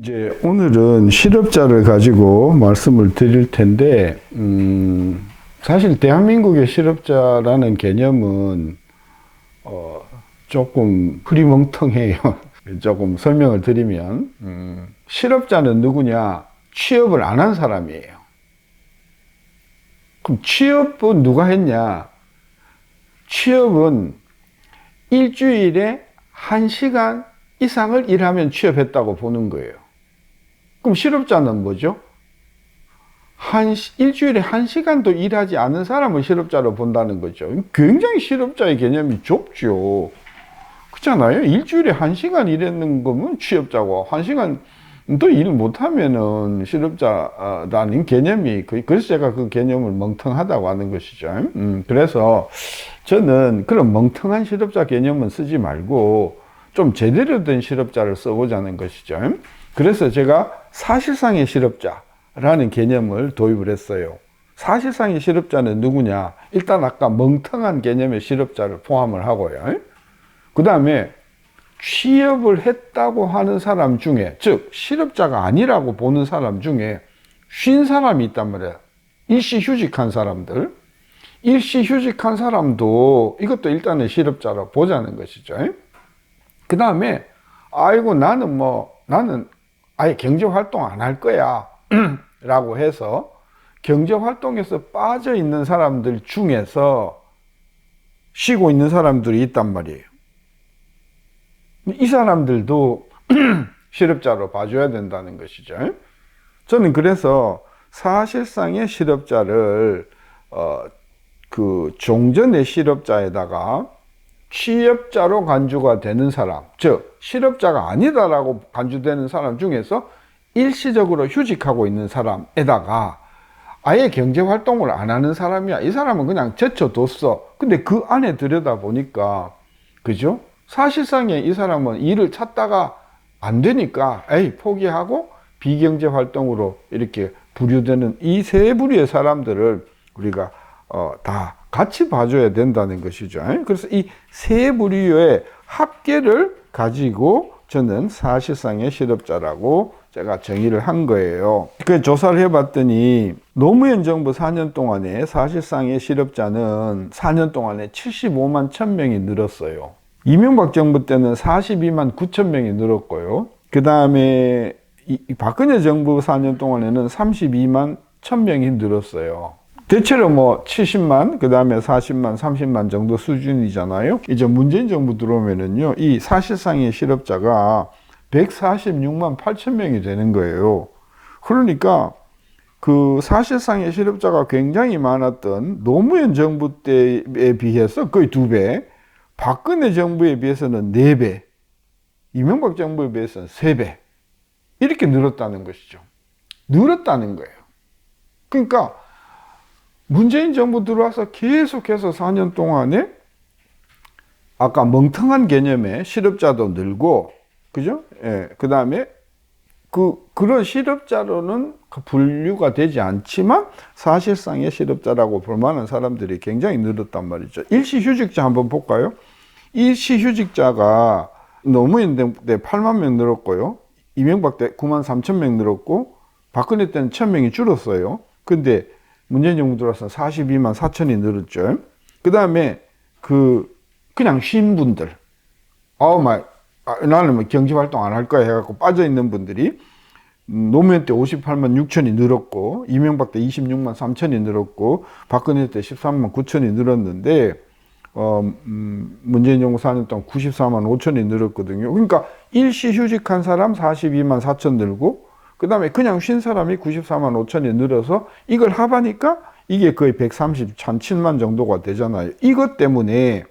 이제 오늘은 실업자를 가지고 말씀을 드릴 텐데, 사실 대한민국의 실업자라는 개념은 조금 흐리멍텅해요. 조금 설명을 드리면, 실업자는 누구냐? 취업을 안 한 사람이에요. 그럼 취업은 누가 했냐? 취업은 일주일에 1시간 이상을 일하면 취업했다고 보는 거예요. 그럼 실업자는 뭐죠? 일주일에 1시간도 일하지 않은 사람을 실업자로 본다는 거죠. 굉장히 실업자의 개념이 좁죠. 그렇잖아요. 일주일에 1시간 일했는 거면 취업자고, 1시간도 일 못하면은 실업자라는 개념이, 그래서 제가 그 개념을 멍텅하다고 하는 것이죠. 그래서 저는 그런 멍텅한 실업자 개념은 쓰지 말고 좀 제대로 된 실업자를 써보자는 것이죠. 그래서 제가 사실상의 실업자라는 개념을 도입을 했어요. 사실상의 실업자는 누구냐? 일단 아까 멍텅한 개념의 실업자를 포함을 하고요. 그 다음에 취업을 했다고 하는 사람 중에, 즉 실업자가 아니라고 보는 사람 중에 쉰 사람이 있단 말이에요. 일시휴직한 사람들. 일시휴직한 사람도 이것도 일단은 실업자로 보자는 것이죠. 그 다음에 아이고 나는 아예 경제활동 안 할 거야 라고 해서 경제활동에서 빠져 있는 사람들 중에서 쉬고 있는 사람들이 있단 말이에요. 이 사람들도 실업자로 봐줘야 된다는 것이죠. 저는 그래서 사실상의 실업자를 그 종전의 실업자에다가 취업자로 간주가 되는 사람, 즉 실업자가 아니다라고 간주되는 사람 중에서 일시적으로 휴직하고 있는 사람에다가 아예 경제활동을 안 하는 사람이야. 이 사람은 그냥 제쳐뒀어. 근데 그 안에 들여다보니까, 그죠? 사실상에 이 사람은 일을 찾다가 안 되니까 포기하고 비경제활동으로 이렇게 분류되는 이 세 부류의 사람들을 우리가 다 같이 봐줘야 된다는 것이죠. 그래서 이 세 부류의 합계를 가지고 저는 사실상의 실업자라고 제가 정의를 한 거예요. 그 조사를 해봤더니 노무현 정부 4년 동안에 사실상의 실업자는 4년 동안에 75만 1000명이 늘었어요. 이명박 정부 때는 42만 9천 명이 늘었고요. 그 다음에 박근혜 정부 4년 동안에는 32만 1000명이 늘었어요. 대체로 70만, 그 다음에 40만, 30만 정도 수준이잖아요. 이제 문재인 정부 들어오면은요, 이 사실상의 실업자가 146만 8천 명이 되는 거예요. 그러니까 그 사실상의 실업자가 굉장히 많았던 노무현 정부 때에 비해서 거의 2배, 박근혜 정부에 비해서는 4배, 이명박 정부에 비해서는 3배, 이렇게 늘었다는 것이죠. 늘었다는 거예요. 그러니까 문재인 정부 들어와서 계속해서 4년 동안에 아까 멍텅한 개념의 실업자도 늘고, 그죠? 예. 그 다음에 그런 실업자로는 분류가 되지 않지만 사실상의 실업자라고 볼 만한 사람들이 굉장히 늘었단 말이죠. 일시휴직자 한번 볼까요? 일시휴직자가 노무현 때 8만 명 늘었고요. 이명박 때 9만 3천 명 늘었고, 박근혜 때는 1000명이 줄었어요. 근데 문재인 정부 들어와서 42만 4천이 늘었죠. 그 다음에 그냥 쉰 분들, 나는 경제활동 안 할 거야 해갖고 빠져있는 분들이 노무현 때 58만 6천이 늘었고, 이명박 때 26만 3천이 늘었고, 박근혜 때 13만 9천이 늘었는데, 문재인 정부 4년 동안 94만 5천이 늘었거든요. 그러니까 일시휴직한 사람 42만 4천 늘고, 그 다음에 그냥 쉰 사람이 94만 5천이 늘어서 이걸 합하니까 이게 거의 137만 정도가 되잖아요. 이것 때문에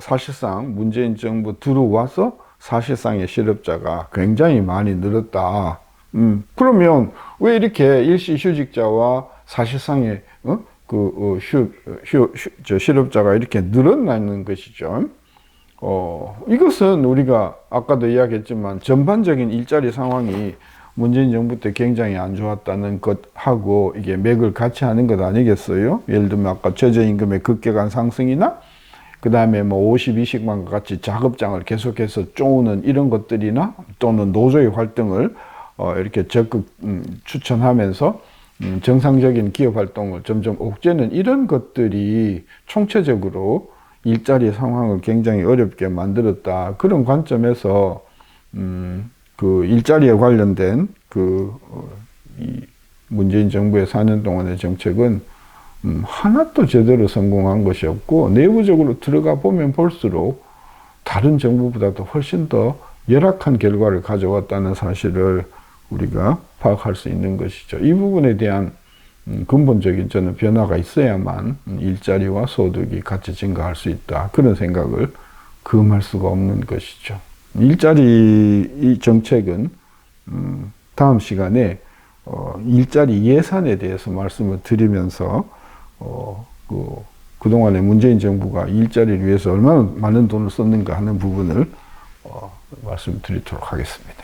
사실상 문재인 정부 들어와서 사실상의 실업자가 굉장히 많이 늘었다. 그러면 왜 이렇게 일시휴직자와 사실상의 실업자가 이렇게 늘어나는 것이죠? 이것은 우리가 아까도 이야기했지만 전반적인 일자리 상황이 문재인 정부 때 굉장히 안 좋았다는 것하고 이게 맥을 같이 하는 것 아니겠어요? 예를 들면 아까 최저임금의 급격한 상승이나 그다음에 뭐 50, 20만과 같이 작업장을 계속해서 쪼는 이런 것들이나 또는 노조의 활동을 이렇게 적극 추천하면서 정상적인 기업 활동을 점점 옥죄는 이런 것들이 총체적으로 일자리 상황을 굉장히 어렵게 만들었다. 그런 관점에서 그 일자리에 관련된 이 문재인 정부의 4년 동안의 정책은 하나도 제대로 성공한 것이 없고, 내부적으로 들어가 보면 볼수록 다른 정부보다도 훨씬 더 열악한 결과를 가져왔다는 사실을 우리가 파악할 수 있는 것이죠. 이 부분에 대한 근본적인 저는 변화가 있어야만 일자리와 소득이 같이 증가할 수 있다. 그런 생각을 금할 수가 없는 것이죠. 일자리 정책은 다음 시간에 일자리 예산에 대해서 말씀을 드리면서 그동안에 문재인 정부가 일자리를 위해서 얼마나 많은 돈을 썼는가 하는 부분을 말씀드리도록 하겠습니다.